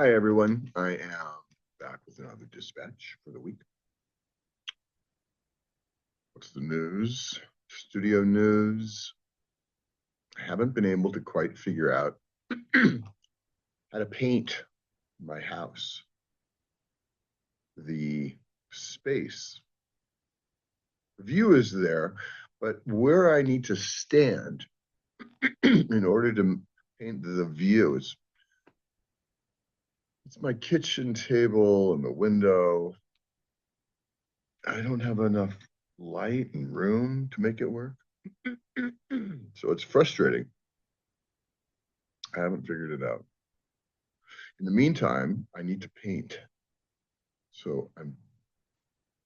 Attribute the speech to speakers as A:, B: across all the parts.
A: Hi, everyone. I am back with another dispatch for the week. What's the news? Studio news. I haven't been able to quite figure out how to paint my house. The space. The view is there, but where I need to stand in order to paint the view is it's my kitchen table and the window. I don't have enough light and room to make it work. So it's frustrating. I haven't figured it out. In the meantime, I need to paint. So I'm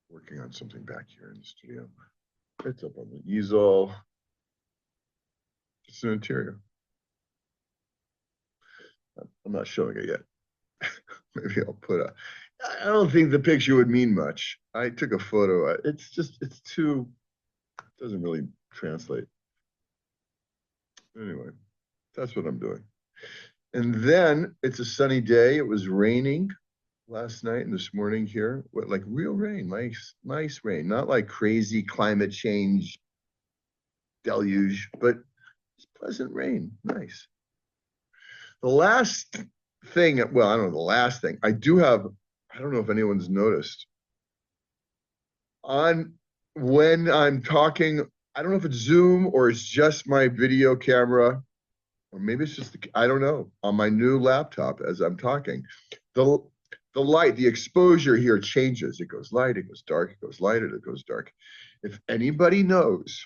A: working on something back here in the studio. It's up on the easel. It's an interior. I'm not showing it yet. Maybe I'll put a. I don't think the picture would mean much. I took a photo. It's too, it doesn't really translate. Anyway, that's what I'm doing. And then it's a sunny day. It was raining last night and this morning here. What, like real rain, nice rain, not like crazy climate change deluge, but it's pleasant rain. Nice. The last thing, well, I don't know the last thing. I don't know if anyone's noticed. On when I'm talking, I don't know if it's Zoom or it's just my video camera, or maybe it's just I don't know, on my new laptop as I'm talking. The the light, the exposure here changes. It goes light, it goes dark, it goes lighter, it goes dark. If anybody knows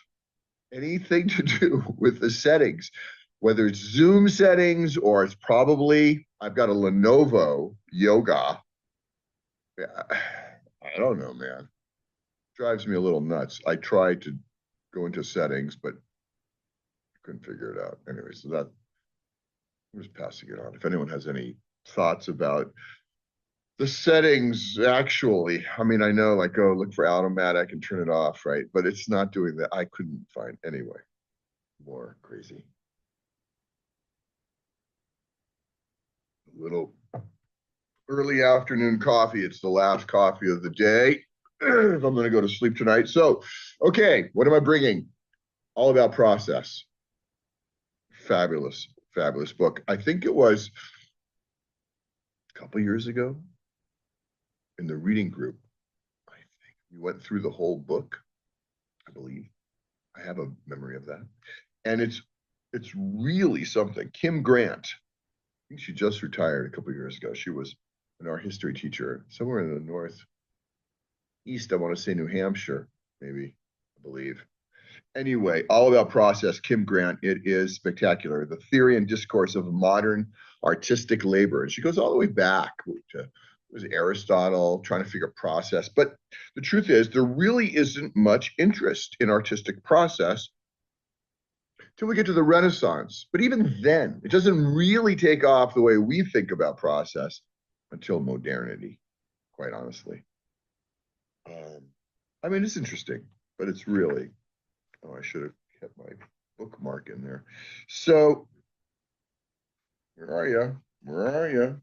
A: anything to do with the settings, whether it's Zoom settings or it's probably, I've got a Lenovo Yoga. I don't know, man. Drives me a little nuts. I tried to go into settings, but I couldn't figure it out. Anyway, so that I'm just passing it on. If anyone has any thoughts about the settings, actually, I mean, I know like, oh, look for automatic and turn it off, right? But it's not doing that. I couldn't find anyway. More crazy. A little early afternoon coffee. It's the last coffee of the day. If I'm going to go to sleep tonight. So, okay, what am I bringing? All about process. Fabulous, fabulous book. I think it was a couple years ago in the reading group. I think we went through the whole book, I believe. I have a memory of that. And it's really something. Kim Grant, I think she just retired a couple years ago. She was an art history teacher somewhere in the northeast. I want to say New Hampshire, maybe, I believe. Anyway, all about process. Kim Grant. It is spectacular. The theory and discourse of modern artistic labor. And she goes all the way back to it was Aristotle trying to figure process. But the truth is, there really isn't much interest in artistic process till we get to the Renaissance. But even then, it doesn't really take off the way we think about process until modernity, quite honestly. I mean, it's interesting, but it's really, oh, I should have kept my bookmark in there. So, where are you? Where are you?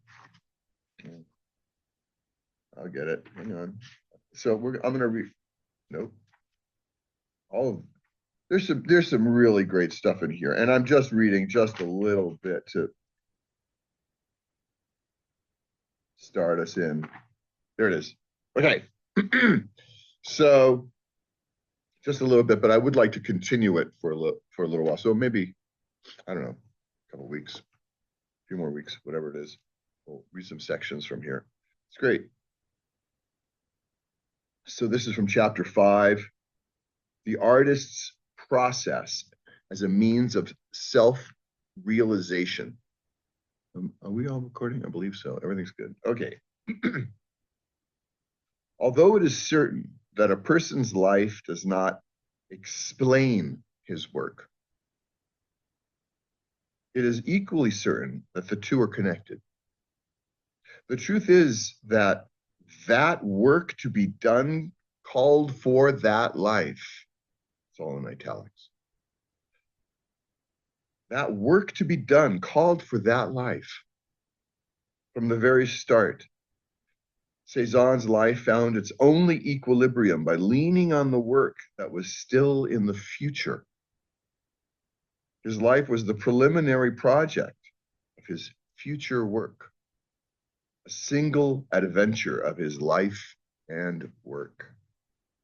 A: I'll get it. Hang on. So I'm gonna read. Nope. All of there's some really great stuff in here, and I'm just reading just a little bit to start us in. There it is. Okay. So just a little bit, but I would like to continue it for a little while. So maybe I don't know, a couple weeks, a few more weeks, whatever it is. We'll read some sections from here. It's great. So this is from chapter 5, the artist's process as a means of self-realization. Are we all recording? I believe so. Everything's good. Okay. Although it is certain that a person's life does not explain his work, it is equally certain that the two are connected. The truth is that work to be done called for that life. It's all in italics. That work to be done called for that life From the very start, Cézanne's life found its only equilibrium by leaning on the work that was still in the future. His life was the preliminary project of his future work, a single adventure of his life and work.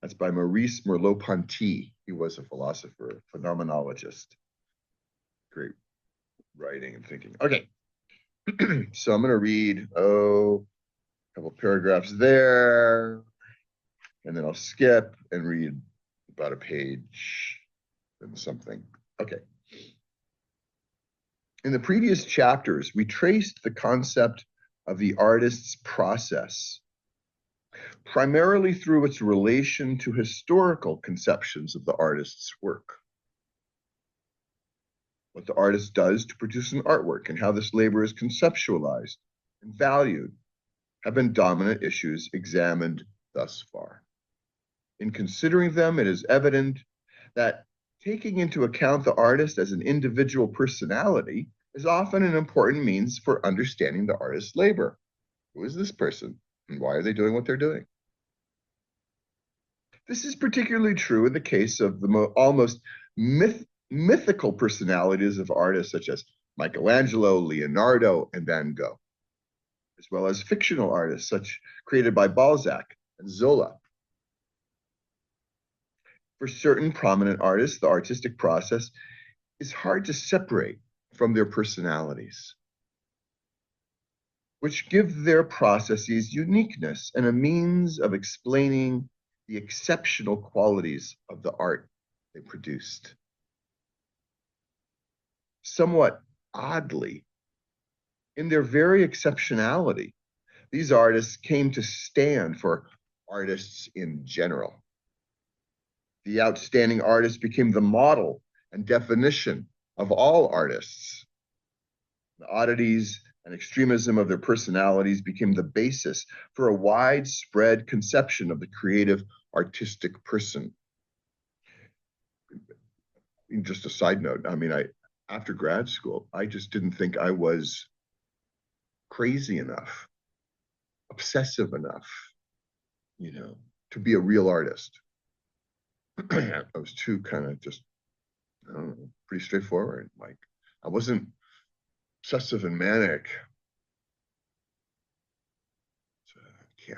A: That's by Maurice Merleau-Ponty. He was a philosopher, phenomenologist. Great writing and thinking. Okay, so I'm going to read, a couple paragraphs there, and then I'll skip and read about a page and something. Okay. In the previous chapters, we traced the concept of the artist's process, primarily through its relation to historical conceptions of the artist's work. What the artist does to produce an artwork and how this labor is conceptualized and valued have been dominant issues examined thus far. In considering them, it is evident that taking into account the artist as an individual personality is often an important means for understanding the artist's labor. Who is this person, and why are they doing what they're doing? This is particularly true in the case of the almost mythical personalities of artists such as Michelangelo, Leonardo, and Van Gogh, as well as fictional artists created by Balzac and Zola. For certain prominent artists, the artistic process is hard to separate from their personalities, which give their processes uniqueness and a means of explaining the exceptional qualities of the art they produced. Somewhat oddly, in their very exceptionality, these artists came to stand for artists in general. The outstanding artist became the model and definition of all artists. The oddities and extremism of their personalities became the basis for a widespread conception of the creative artistic person. Just a side note, I mean, after grad school, I just didn't think I was crazy enough, obsessive enough, to be a real artist. I was too kind of just, I don't know, pretty straightforward. Like, I wasn't obsessive and manic. So, yeah,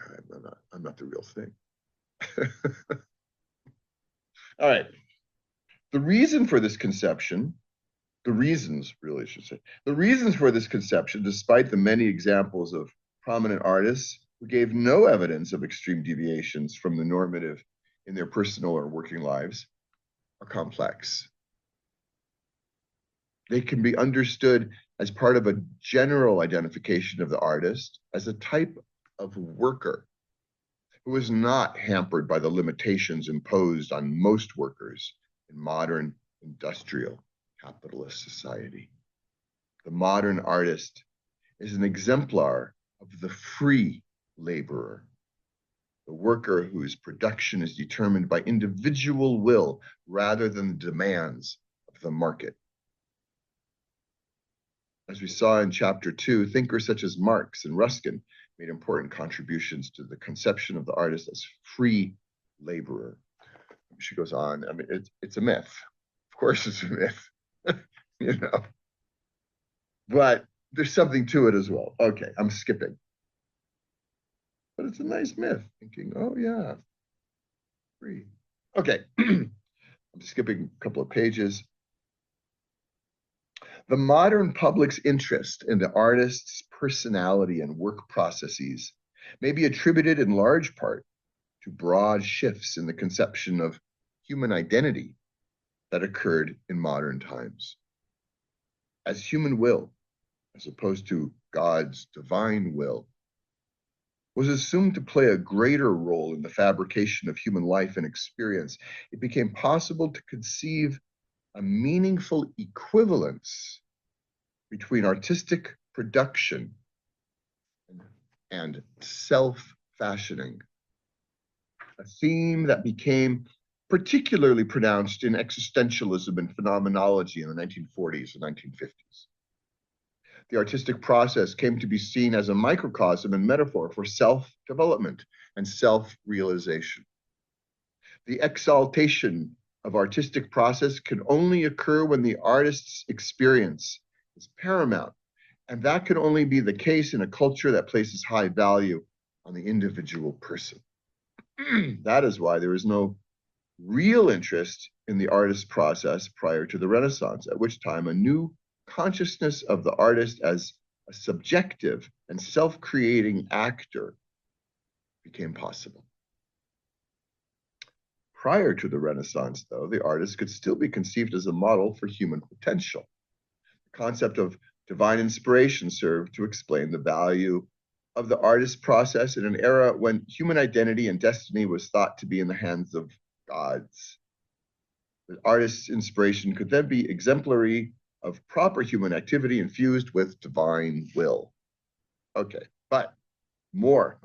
A: I'm not the real thing. All right. The reason for this conception, the reasons really, I should say, the reasons for this conception, despite the many examples of prominent artists who gave no evidence of extreme deviations from the normative in their personal or working lives, are complex. They can be understood as part of a general identification of the artist as a type of worker who is not hampered by the limitations imposed on most workers in modern industrial capitalist society. The modern artist is an exemplar of the free laborer, the worker whose production is determined by individual will rather than the demands of the market. As we saw in chapter 2, thinkers such as Marx and Ruskin made important contributions to the conception of the artist as free laborer. She goes on, I mean, it's a myth. Of course it's a myth, but there's something to it as well. Okay, I'm skipping. But it's a nice myth, thinking, oh yeah, free. Okay, I'm skipping a couple of pages. The modern public's interest in the artist's personality and work processes may be attributed in large part to broad shifts in the conception of human identity that occurred in modern times. As human will, as opposed to God's divine will, was assumed to play a greater role in the fabrication of human life and experience, it became possible to conceive a meaningful equivalence between artistic production and self-fashioning, a theme that became particularly pronounced in existentialism and phenomenology in the 1940s and 1950s. The artistic process came to be seen as a microcosm and metaphor for self-development and self-realization. The exaltation of artistic process can only occur when the artist's experience is paramount, and that can only be the case in a culture that places high value on the individual person. That is why there is no real interest in the artist's process prior to the Renaissance, at which time a new consciousness of the artist as a subjective and self-creating actor became possible. Prior to the Renaissance, though, the artist could still be conceived as a model for human potential. The concept of divine inspiration served to explain the value of the artist's process in an era when human identity and destiny was thought to be in the hands of gods. The artist's inspiration could then be exemplary of proper human activity infused with divine will. Okay, but more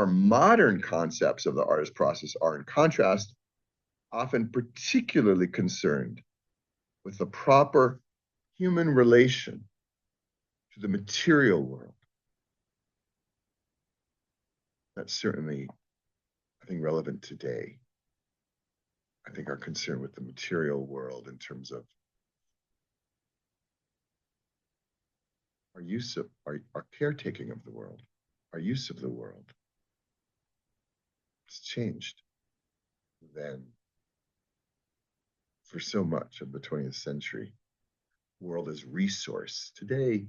A: modern concepts of the artist process are, in contrast, often particularly concerned with the proper human relation to the material world. That's certainly, I think, relevant today. I think our concern with the material world in terms of our use of, our caretaking of the world, our use of the world, has changed then for so much of the 20th century. The world is resource. Today,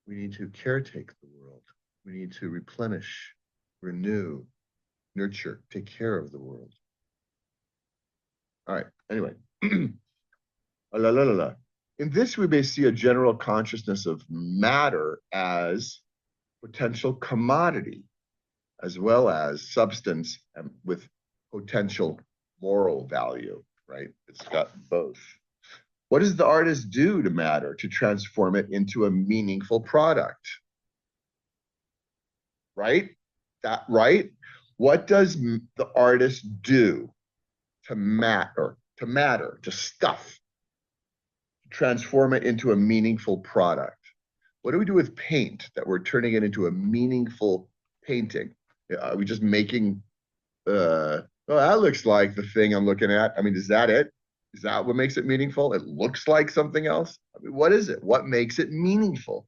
A: we need to caretake the world. We need to replenish, renew, nurture, take care of the world. All right, anyway. In this, we may see a general consciousness of matter as potential commodity, as well as substance and with potential moral value, right? It's got both. What does the artist do to matter to transform it into a meaningful product? Right? Right? What does the artist do to matter, to stuff, to transform it into a meaningful product? What do we do with paint that we're turning it into a meaningful painting? Are we just making, well, that looks like the thing I'm looking at. I mean, is that it? Is that what makes it meaningful? It looks like something else. I mean, what is it? What makes it meaningful?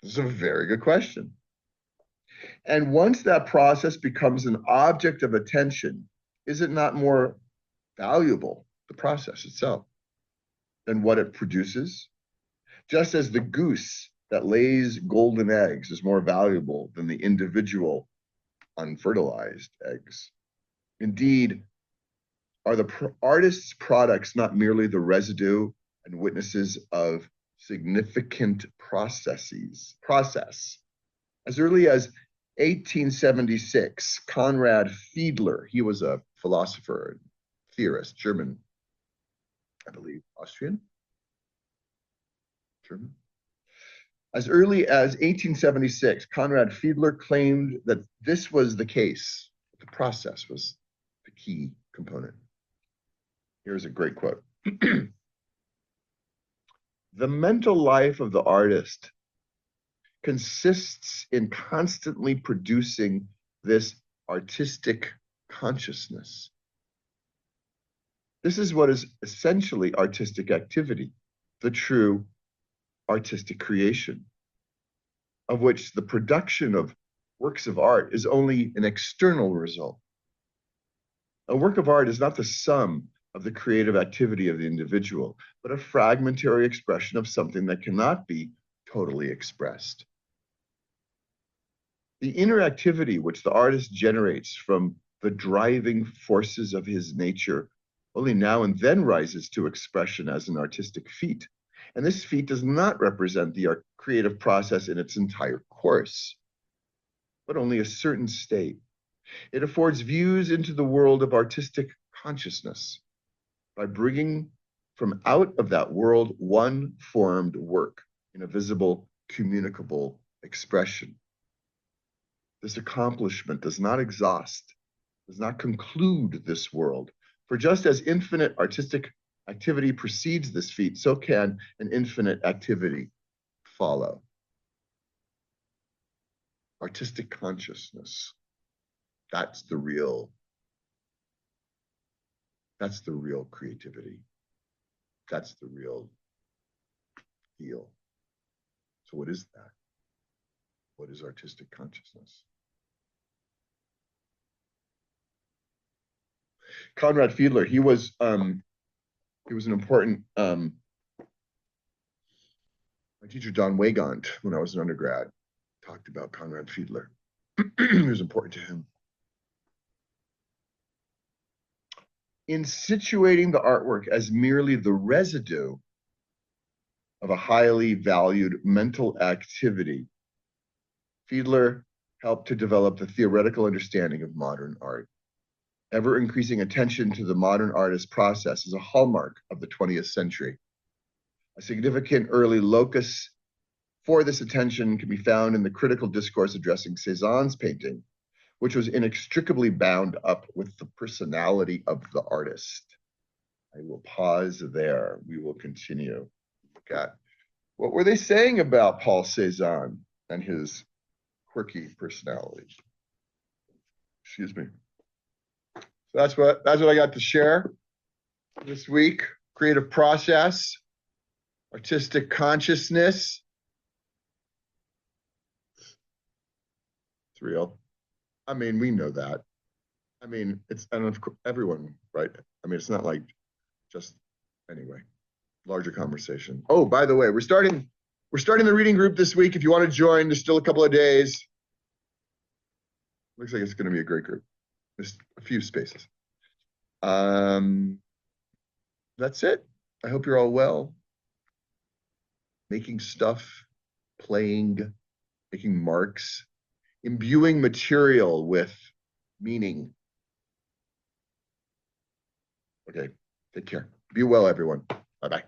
A: This is a very good question. And once that process becomes an object of attention, is it not more valuable, the process itself, than what it produces? Just as the goose that lays golden eggs is more valuable than the individual unfertilized eggs. Indeed, are the artist's products not merely the residue and witnesses of significant process? As early as 1876, Conrad Fiedler, he was a philosopher and theorist, German, I believe, Austrian, German. As early as 1876, Conrad Fiedler claimed that this was the case. The process was the key component. Here's a great quote. The mental life of the artist consists in constantly producing this artistic consciousness. This is what is essentially artistic activity, the true artistic creation, of which the production of works of art is only an external result. A work of art is not the sum of the creative activity of the individual, but a fragmentary expression of something that cannot be totally expressed. The inner activity which the artist generates from the driving forces of his nature only now and then rises to expression as an artistic feat. And this feat does not represent the creative process in its entire course, but only a certain state. It affords views into the world of artistic consciousness by bringing from out of that world one formed work in a visible, communicable expression. This accomplishment does not exhaust, does not conclude this world. For just as infinite artistic activity precedes this feat, so can an infinite activity follow. Artistic consciousness. That's the real creativity. That's the real deal. So what is that? What is artistic consciousness? Conrad Fiedler, he was an important my teacher Don Weygand, when I was an undergrad, talked about Conrad Fiedler. He was important to him. In situating the artwork as merely the residue of a highly valued mental activity, Fiedler helped to develop the theoretical understanding of modern art. Ever increasing attention to the modern artist process is a hallmark of the 20th century. A significant early locus for this attention can be found in the critical discourse addressing Cézanne's painting, which was inextricably bound up with the personality of the artist. I will pause there. We will continue. Look at what were they saying about Paul Cézanne and his quirky personality. Excuse me. So that's what I got to share this week. Creative process, artistic consciousness. It's real. I mean, we know that. I mean, it's, and everyone, right? I mean, it's not like just, anyway, larger conversation. Oh, by the way, we're starting the reading group this week. If you want to join, there's still a couple of days. Looks like it's going to be a great group. There's a few spaces. That's it. I hope you're all well. Making stuff, playing, making marks, imbuing material with meaning. Okay, take care. Be well, everyone. Bye-bye.